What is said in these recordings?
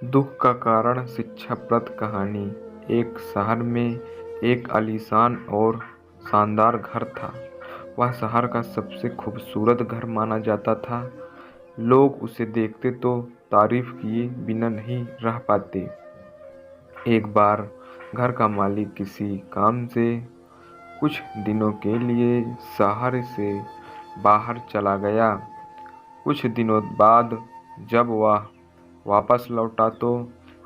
दुख का कारण शिक्षाप्रद कहानी। एक शहर में एक आलीशान और शानदार घर था। वह शहर का सबसे खूबसूरत घर माना जाता था। लोग उसे देखते तो तारीफ किए बिना नहीं रह पाते। एक बार घर का मालिक किसी काम से कुछ दिनों के लिए शहर से बाहर चला गया। कुछ दिनों बाद जब वह वापस लौटा तो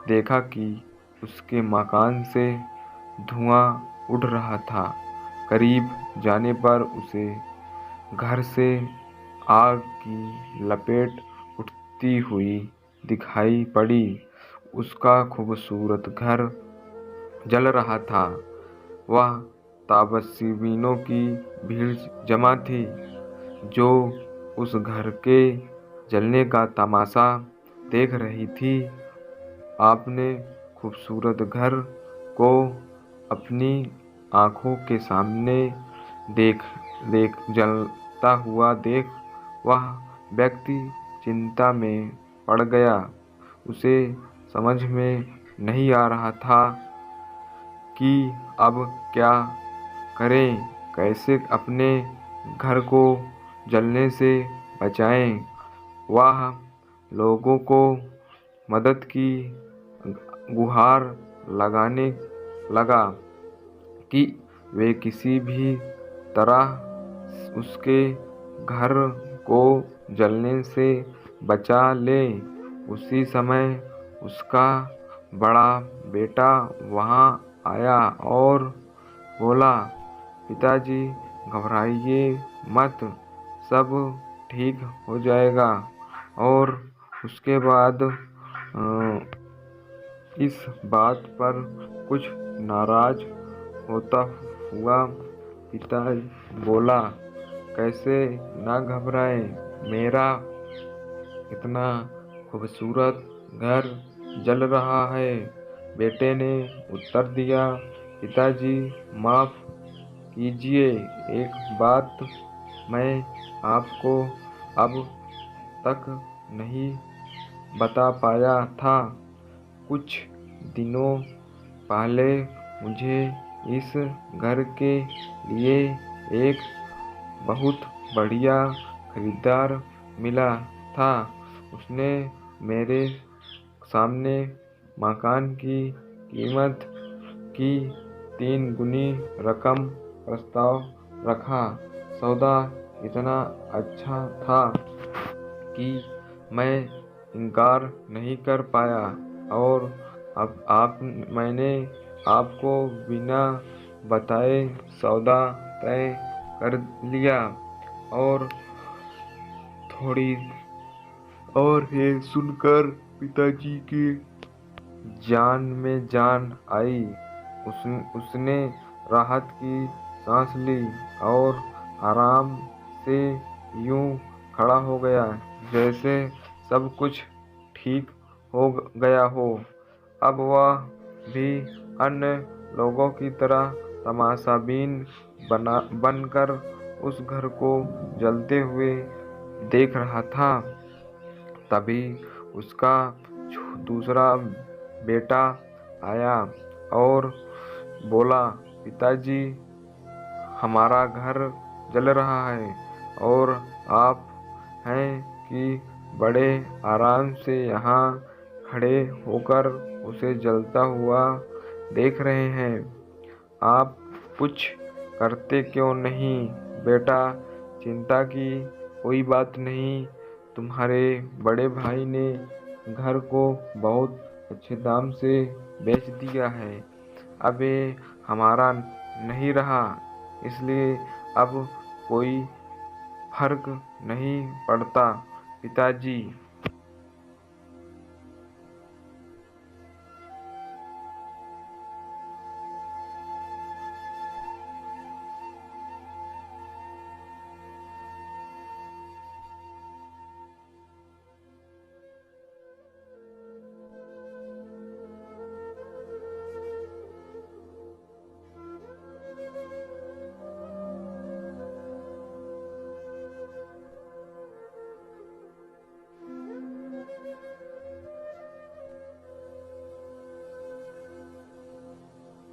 देखा कि उसके मकान से धुआं उड़ रहा था। करीब जाने पर उसे घर से आग की लपेट उठती हुई दिखाई पड़ी। उसका खूबसूरत घर जल रहा था। वह तबस्सुमीनों की भीड़ जमा थी जो उस घर के जलने का तमाशा देख रही थी। आपने खूबसूरत घर को अपनी आंखों के सामने देख देख जलता हुआ देख वह व्यक्ति चिंता में पड़ गया। उसे समझ में नहीं आ रहा था कि अब क्या करें, कैसे अपने घर को जलने से बचाएं। वह लोगों को मदद की गुहार लगाने लगा कि वे किसी भी तरह उसके घर को जलने से बचा लें। उसी समय उसका बड़ा बेटा वहां आया और बोला, पिताजी घबराइए मत, सब ठीक हो जाएगा। और उसके बाद इस बात पर कुछ नाराज होता हुआ पिता बोला, कैसे ना घबराए, मेरा इतना खूबसूरत घर जल रहा है। बेटे ने उत्तर दिया, पिताजी माफ कीजिए, एक बात मैं आपको अब तक नहीं बता पाया था। कुछ दिनों पहले मुझे इस घर के लिए एक बहुत बढ़िया खरीदार मिला था। उसने मेरे सामने मकान की कीमत की 3 गुनी रकम प्रस्ताव रखा। सौदा इतना अच्छा था कि मैं इनकार नहीं कर पाया और अब मैंने आपको बिना बताए सौदा तय कर लिया। और थोड़ी और ये सुनकर पिताजी की जान में जान आई। उसने राहत की सांस ली और आराम से यूं खड़ा हो गया जैसे सब कुछ ठीक हो गया हो। अब वह भी अन्य लोगों की तरह तमाशाबीन बनकर उस घर को जलते हुए देख रहा था। तभी उसका दूसरा बेटा आया और बोला, पिताजी हमारा घर जल रहा है और आप हैं कि बड़े आराम से यहाँ खड़े होकर उसे जलता हुआ देख रहे हैं। आप कुछ करते क्यों नहीं? बेटा, चिंता की कोई बात नहीं। तुम्हारे बड़े भाई ने घर को बहुत अच्छे दाम से बेच दिया है। अब ये हमारा नहीं रहा, इसलिए अब कोई फर्क नहीं पड़ता। पिताजी